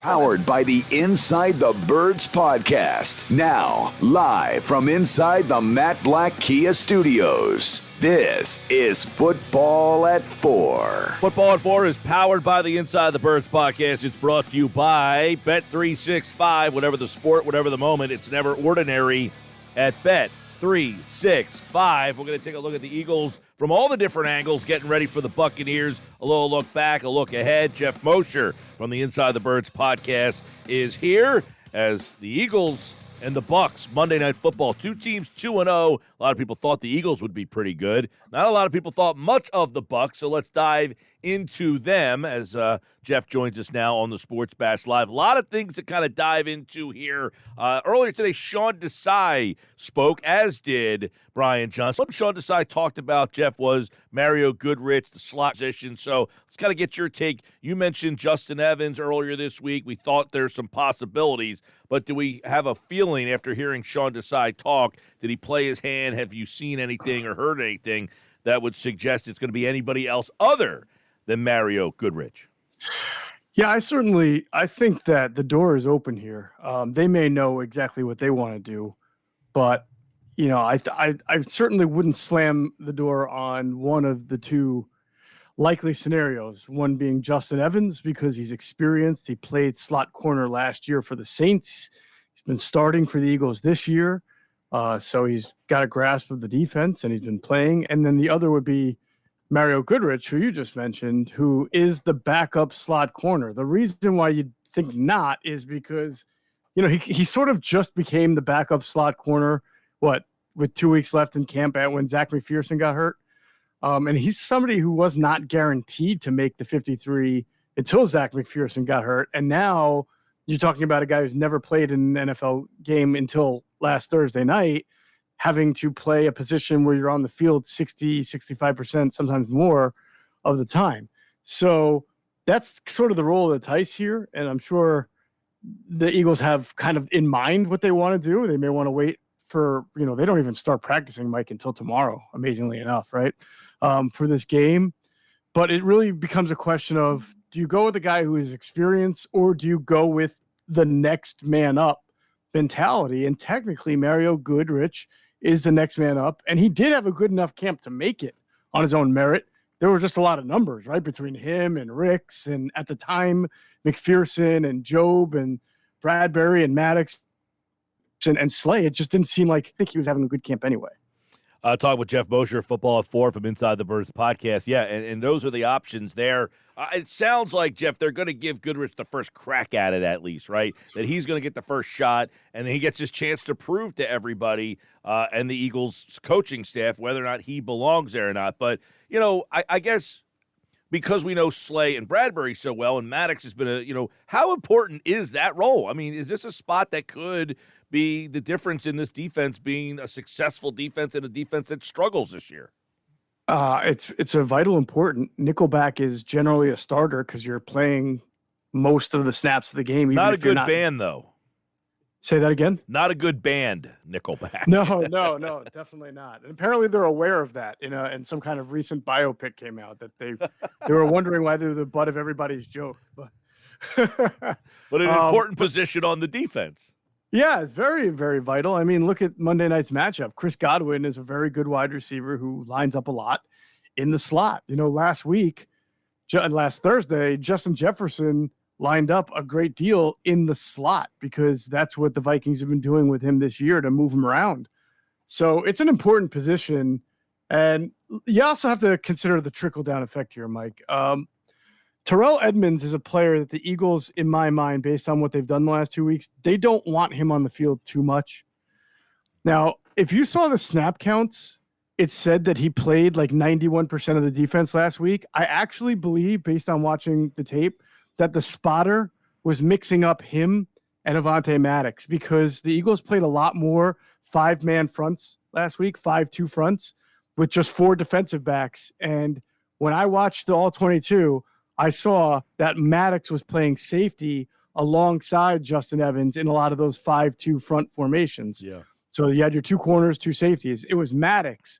Powered by the Inside the Birds podcast. Now, live from inside the Matt Black Kia Studios. This is Football at 4. Football at 4 is powered by the Inside the Birds podcast. It's brought to you by Bet365. Whatever the sport, whatever the moment, it's never ordinary at Bet365. We're going to take a look at the Eagles from all the different angles, getting ready for the Buccaneers. A little look back, a look ahead. Geoff Mosher from the Inside the Birds podcast is here as the Eagles and the Bucs, Monday Night Football. Two teams, 2-0. A lot of people thought the Eagles would be pretty good. Not a lot of people thought much of the Bucs, so let's dive into them as Geoff joins us now on the Sports Bash Live. A lot of things to kind of dive into here. Earlier today, Sean Desai spoke, as did Brian Johnson. What Sean Desai talked about, Geoff, was Mario Goodrich, the slot position. So let's kind of get your take. You mentioned Justin Evans earlier this week. We thought there's some possibilities, but do we have a feeling after hearing Sean Desai talk, did he play his hand? Have you seen anything or heard anything that would suggest it's going to be anybody else other than Mario Goodrich? Yeah, I think that the door is open here. They may know exactly what they want to do, but I certainly wouldn't slam the door on one of the two likely scenarios. One being Justin Evans because he's experienced. He played slot corner last year for the Saints. He's been starting for the Eagles this year, so he's got a grasp of the defense and he's been playing. And then the other would be Mario Goodrich, who you just mentioned, who is the backup slot corner. The reason why you'd think not is because, he sort of just became the backup slot corner, with 2 weeks left in camp when Zach McPherson got hurt. And he's somebody who was not guaranteed to make the 53 until Zach McPherson got hurt. And now you're talking about a guy who's never played in an NFL game until last Thursday night, having to play a position where you're on the field 60, 65%, sometimes more of the time. So that's sort of the roll of the dice here. And I'm sure the Eagles have kind of in mind what they want to do. They may want to wait for, they don't even start practicing, Mike, until tomorrow, amazingly enough, right, for this game. But it really becomes a question of, do you go with a guy who is experienced or do you go with the next man up mentality? And technically, Mario Goodrich is the next man up, and he did have a good enough camp to make it on his own merit. There were just a lot of numbers, right, between him and Ricks, and at the time, McPherson and Job and Bradbury and Maddox and Slay. It just didn't seem like, I think he was having a good camp anyway. Talking with Geoff Mosher, Football at 4 from Inside the Birds podcast. Yeah, and those are the options there. It sounds like, Geoff, they're going to give Goodrich the first crack at it at least, right? That he's going to get the first shot, and then he gets his chance to prove to everybody and the Eagles coaching staff whether or not he belongs there or not. But, I guess because we know Slay and Bradbury so well, and Maddox has been how important is that role? I mean, is this a spot that could be the difference in this defense being a successful defense and a defense that struggles this year? It's a vital important. Nickelback is generally a starter because you're playing most of the snaps of the game. Not a good band, though. Say that again? Not a good band, Nickelback. No, definitely not. And apparently they're aware of that in some kind of recent biopic came out that they were wondering why they're the butt of everybody's joke. But an important position on the defense. Yeah, it's very, very vital. I mean, look at Monday night's matchup. Chris Godwin is a very good wide receiver who lines up a lot in the slot. Last Thursday, Justin Jefferson lined up a great deal in the slot because that's what the Vikings have been doing with him this year to move him around. So it's an important position. And you also have to consider the trickle-down effect here, Mike. Terrell Edmonds is a player that the Eagles, in my mind, based on what they've done the last 2 weeks, they don't want him on the field too much. Now, if you saw the snap counts, it said that he played like 91% of the defense last week. I actually believe, based on watching the tape, that the spotter was mixing up him and Avonte Maddox because the Eagles played a lot more 5-man fronts last week, 5-2 fronts, with just 4 defensive backs. And when I watched the All-22, I saw that Maddox was playing safety alongside Justin Evans in a lot of those 5-2 front formations. Yeah. So you had your 2 corners, 2 safeties. It was Maddox.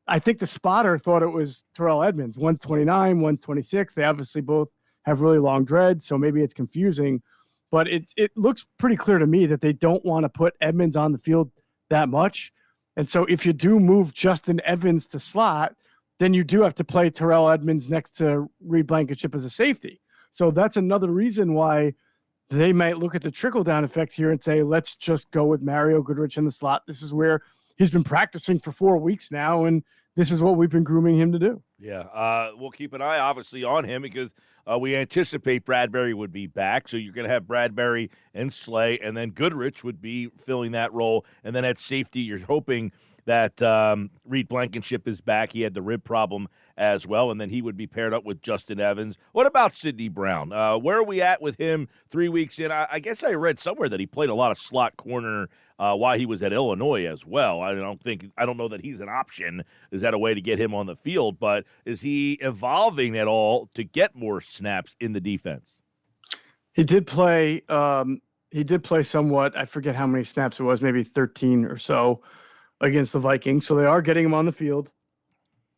I think the spotter thought it was Terrell Edmonds. One's 29, one's 26. They obviously both have really long dreads, so maybe it's confusing. but it looks pretty clear to me that they don't want to put Edmonds on the field that much. And so if you do move Justin Evans to slot, then you do have to play Terrell Edmonds next to Reed Blankenship as a safety. So that's another reason why they might look at the trickle-down effect here and say, let's just go with Mario Goodrich in the slot. This is where he's been practicing for 4 weeks now, and this is what we've been grooming him to do. Yeah, we'll keep an eye, obviously, on him because we anticipate Bradbury would be back. So you're going to have Bradbury and Slay, and then Goodrich would be filling that role. And then at safety, you're hoping that Reed Blankenship is back. He had the rib problem as well, and then he would be paired up with Justin Evans. What about Sidney Brown? Where are we at with him 3 weeks in? I guess I read somewhere that he played a lot of slot corner while he was at Illinois as well. I don't know that he's an option. Is that a way to get him on the field? But is he evolving at all to get more snaps in the defense? He did play. He did play somewhat. I forget how many snaps it was, maybe 13 or so against the Vikings. So they are getting him on the field.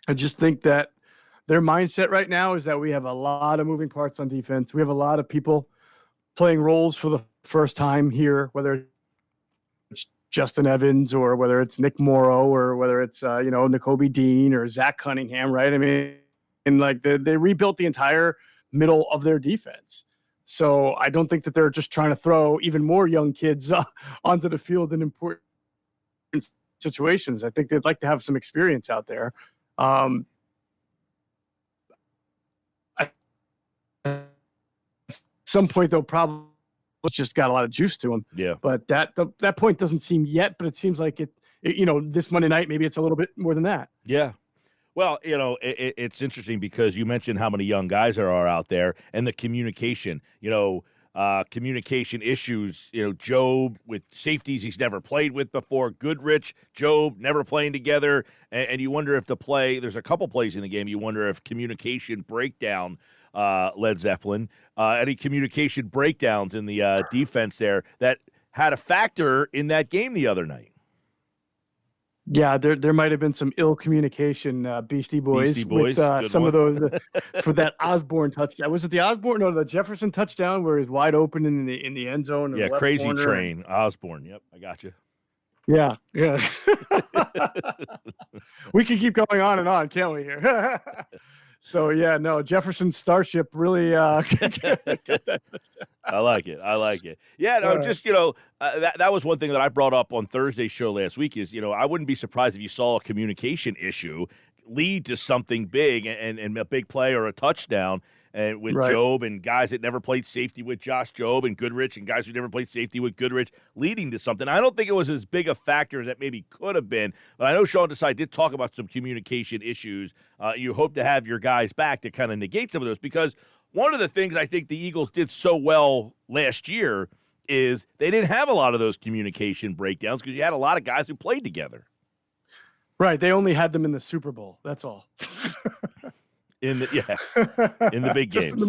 I just think that their mindset right now is that we have a lot of moving parts on defense. We have a lot of people playing roles for the first time here, whether it's Justin Evans or whether it's Nick Morrow or whether it's, Nakobe Dean or Zach Cunningham, right? I mean, and like they rebuilt the entire middle of their defense. So I don't think that they're just trying to throw even more young kids onto the field in important situations. I think they'd like to have some experience out there. At some point, they'll probably just got a lot of juice to him. Yeah. But that point doesn't seem yet, but it seems like it this Monday night, maybe it's a little bit more than that. Yeah. Well, it's interesting because you mentioned how many young guys there are out there and the communication, communication issues, Job with safeties he's never played with before, Goodrich, Job, never playing together, and you wonder if there's a couple plays in the game, you wonder if communication breakdown, Led Zeppelin, any communication breakdowns in the defense there that had a factor in that game the other night. Yeah, there might have been some ill communication, Beastie Boys. With some of those for that Osborne touchdown. Was it the Osborne or the Jefferson touchdown where he's wide open in the end zone? Yeah, crazy corner. Train, Osborne. Yep, I got you. Yeah. We can keep going on and on, can't we? Here. So yeah, no, Jefferson Starship really get that touchdown. I like it. Yeah, no, just that was one thing that I brought up on Thursday's show last week. Is I wouldn't be surprised if you saw a communication issue lead to something big and a big play or a touchdown. And with right. Job and guys that never played safety with Josh Job and Goodrich and guys who never played safety with Goodrich leading to something. I don't think it was as big a factor as that maybe could have been. But I know Sean Desai did talk about some communication issues. You hope to have your guys back to kind of negate some of those because one of the things I think the Eagles did so well last year is they didn't have a lot of those communication breakdowns because you had a lot of guys who played together. Right. They only had them in the Super Bowl. That's all. In the big games.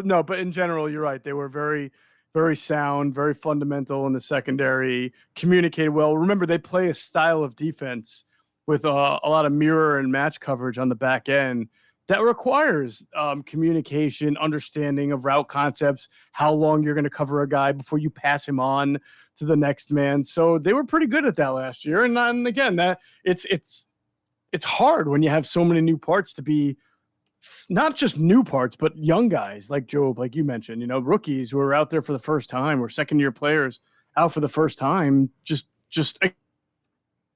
No, but in general, you're right. They were very, very sound, very fundamental in the secondary, communicated well. Remember, they play a style of defense with a lot of mirror and match coverage on the back end that requires communication, understanding of route concepts, how long you're going to cover a guy before you pass him on to the next man. So they were pretty good at that last year. And again, that it's hard when you have so many new parts to be not just new parts, but young guys like Job, like you mentioned, rookies who are out there for the first time or second-year players out for the first time, just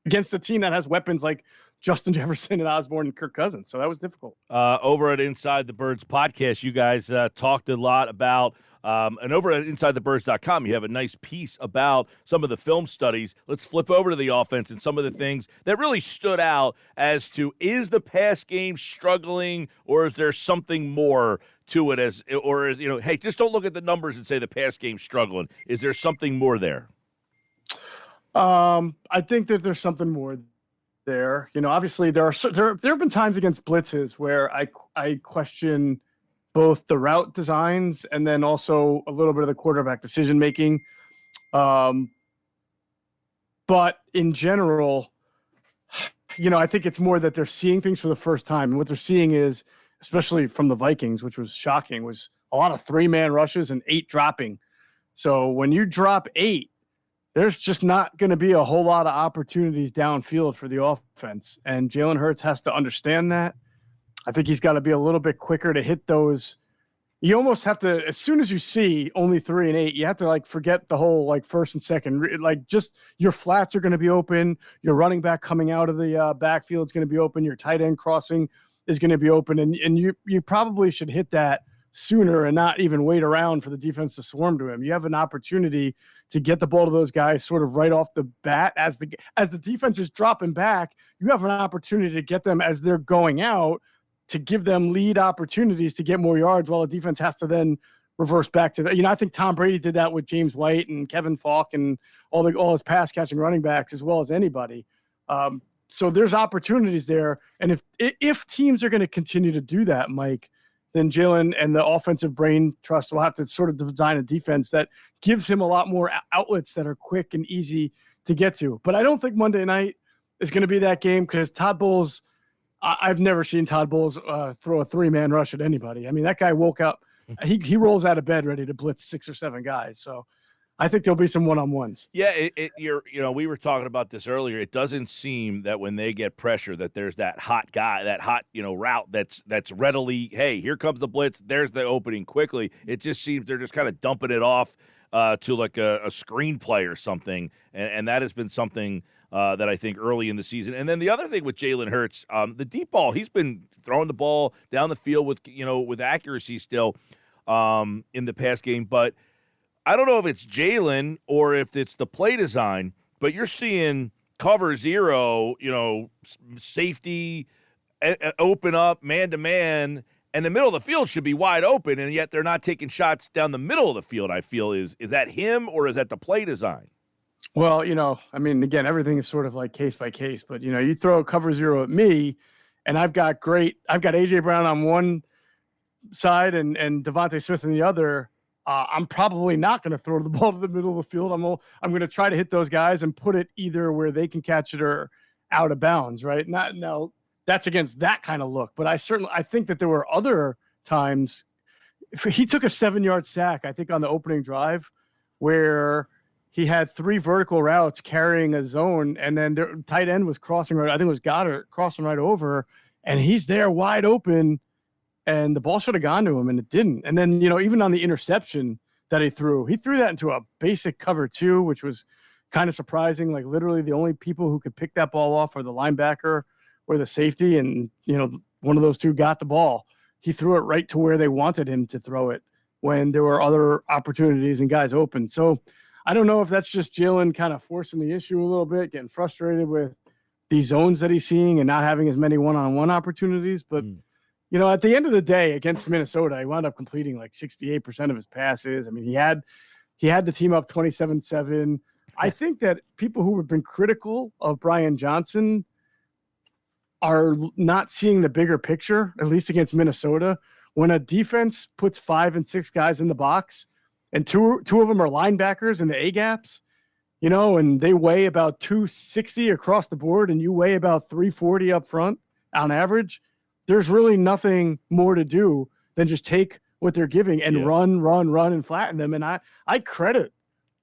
against a team that has weapons like Justin Jefferson and Osborne and Kirk Cousins. So that was difficult. Over at Inside the Birds podcast, you guys talked a lot about and over at InsideTheBirds.com, you have a nice piece about some of the film studies. Let's flip over to the offense and some of the things that really stood out as to is the pass game struggling or is there something more to it hey, just don't look at the numbers and say the pass game's struggling. Is there something more there? I think that there's something more there. Obviously there have been times against blitzes where I question both the route designs and then also a little bit of the quarterback decision making. But in general, I think it's more that they're seeing things for the first time. And what they're seeing is, especially from the Vikings, which was shocking, was a lot of 3-man rushes and 8 dropping. So when you drop 8, there's just not going to be a whole lot of opportunities downfield for the offense. And Jalen Hurts has to understand that. I think he's got to be a little bit quicker to hit those. You almost have to, as soon as you see only 3 and 8, you have to like forget the whole like first and second, like just your flats are going to be open. Your running back coming out of the backfield is going to be open. Your tight end crossing is going to be open. And you probably should hit that sooner and not even wait around for the defense to swarm to him. You have an opportunity to get the ball to those guys sort of right off the bat. As the defense is dropping back, you have an opportunity to get them as they're going out, to give them lead opportunities to get more yards, while the defense has to then reverse back to that. I think Tom Brady did that with James White and Kevin Falk and all his pass catching running backs as well as anybody. So there's opportunities there. And if teams are going to continue to do that, Mike, then Jalen and the offensive brain trust will have to sort of design a defense that gives him a lot more outlets that are quick and easy to get to. But I don't think Monday night is going to be that game, because Todd Bowles, I've never seen Todd Bowles throw a 3-man rush at anybody. I mean, that guy woke up, he rolls out of bed ready to blitz 6 or 7 guys. So I think there'll be some one-on-ones. Yeah, we were talking about this earlier. It doesn't seem that when they get pressure that there's that hot guy, that hot, route that's readily, hey, here comes the blitz, there's the opening quickly. It just seems they're just kind of dumping it off to like a screenplay or something, and that has been something that I think early in the season. And then the other thing with Jalen Hurts, the deep ball, he's been throwing the ball down the field with accuracy still in the past game, but I don't know if it's Jalen or if it's the play design, but you're seeing cover 0, safety open up man-to-man, and the middle of the field should be wide open, and yet they're not taking shots down the middle of the field, I feel. Is that him, or is that the play design? Well, again, everything is sort of like case by case, but, you throw cover 0 at me, and I've got A.J. Brown on one side and Devontae Smith on the other. I'm probably not going to throw the ball to the middle of the field. I'm going to try to hit those guys and put it either where they can catch it or out of bounds, right? Now that's against that kind of look, but I think that there were other times. He took a 7-yard sack, I think, on the opening drive, where he had 3 vertical routes carrying a zone, and then their tight end was crossing right. I think it was Goddard crossing right over, and he's there wide open. And the ball should have gone to him, and it didn't. And then, even on the interception that he threw that into a basic cover 2, which was kind of surprising. Like, literally the only people who could pick that ball off are the linebacker or the safety. And, one of those two got the ball. He threw it right to where they wanted him to throw it when there were other opportunities and guys open. So I don't know if that's just Jalen kind of forcing the issue a little bit, getting frustrated with these zones that he's seeing and not having as many one-on-one opportunities. But at the end of the day, against Minnesota, he wound up completing like 68% of his passes. I mean, he had the team up 27-7. I think that people who have been critical of Brian Johnson are not seeing the bigger picture, at least against Minnesota. When a defense puts 5 and 6 guys in the box, and two of them are linebackers in the A-gaps, and they weigh about 260 across the board, and you weigh about 340 up front on average, there's really nothing more to do than just take what they're giving and run, and flatten them. And I credit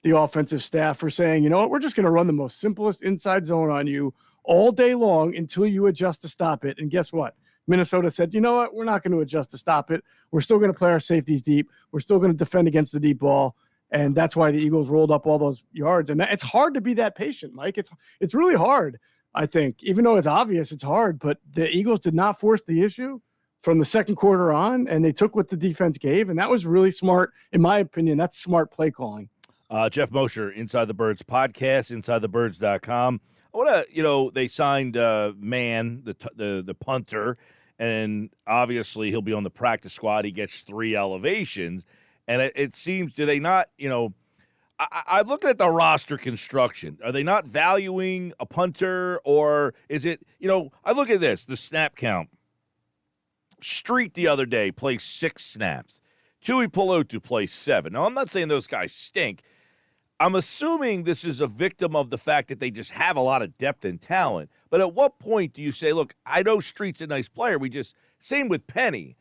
the offensive staff for saying, you know what, we're just going to run the most simplest inside zone on you all day long until you adjust to stop it. And guess what? Minnesota said, you know what, we're not going to adjust to stop it. We're still going to play our safeties deep. We're still going to defend against the deep ball. And that's why the Eagles rolled up all those yards. And it's hard to be that patient, Mike. It's really hard. I think, even though it's obvious, it's hard, but the Eagles did not force the issue from the second quarter on, and they took what the defense gave, and that was really smart. In my opinion, that's smart play calling. Geoff Mosher, Inside the Birds podcast, InsideTheBirds.com. I want to, they signed Mann, the punter, and obviously he'll be on the practice squad. He gets 3 elevations, and it seems, do they not, I'm looking at the roster construction. Are they not valuing a punter, or is it, I look at this, the snap count. Street the other day plays 6 snaps. Tui Pelotu plays 7. Now, I'm not saying those guys stink. I'm assuming this is a victim of the fact that they just have a lot of depth and talent. But at what point do you say, look, I know Street's a nice player. Same with Penny.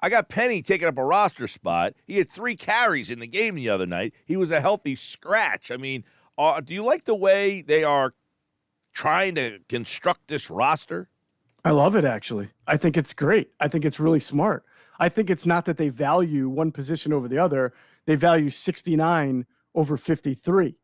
I got Penny taking up a roster spot. He had 3 carries in the game the other night. He was a healthy scratch. I mean, do you like the way they are trying to construct this roster? I love it, actually. I think it's great. I think it's really smart. I think it's not that they value one position over the other. They value 69 over 53.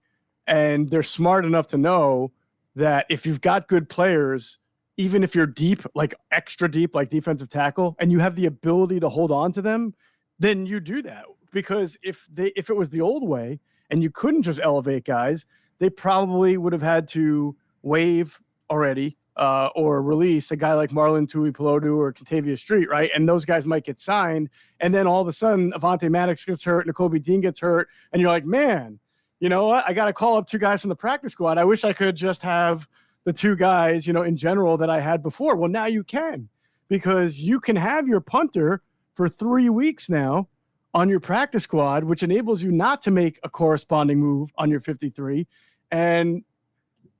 And they're smart enough to know that if you've got good players, even if you're deep, like extra deep, like defensive tackle, and you have the ability to hold on to them, then you do that. Because if it was the old way and you couldn't just elevate guys, they probably would have had to waive already or release a guy like Marlon Tuipulotu or Kentavious Street, right? And those guys might get signed. And then all of a sudden, Avonte Maddox gets hurt, Nakobe Dean gets hurt, and you're like, man, you know what? I got to call up 2 guys from the practice squad. I wish I could just have the 2 guys, you know, in general that I had before. Well, now you can, because you can have your punter for 3 weeks now on your practice squad, which enables you not to make a corresponding move on your 53. And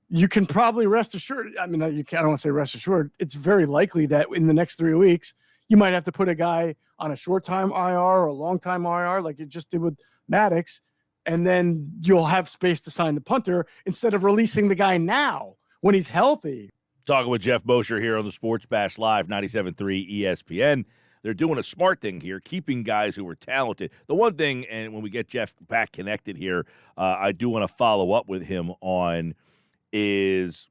you can probably rest assured. I mean, I don't want to say rest assured. It's very likely that in the next 3 weeks, you might have to put a guy on a short-time IR or a long-time IR like you just did with Maddox, and then you'll have space to sign the punter instead of releasing the guy now when he's healthy. Talking with Geoff Mosher here on the Sports Bash Live, 97.3 ESPN. They're doing a smart thing here, keeping guys who are talented. The one thing, and when we get Geoff back connected here, I do want to follow up with him on is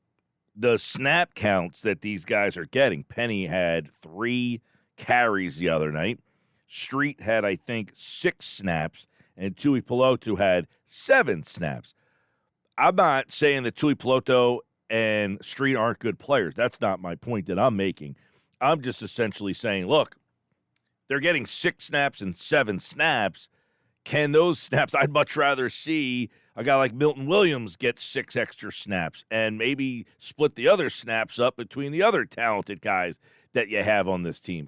the snap counts that these guys are getting. Penny had 3 carries the other night. Street had, I think, 6 snaps, and Tuipulotu had 7 snaps. I'm not saying that Tuipulotu and Street aren't good players. That's not my point that I'm making. I'm just essentially saying, look, they're getting 6 snaps and 7 snaps. Can those snaps, I'd much rather see a guy like Milton Williams get 6 extra snaps and maybe split the other snaps up between the other talented guys that you have on this team.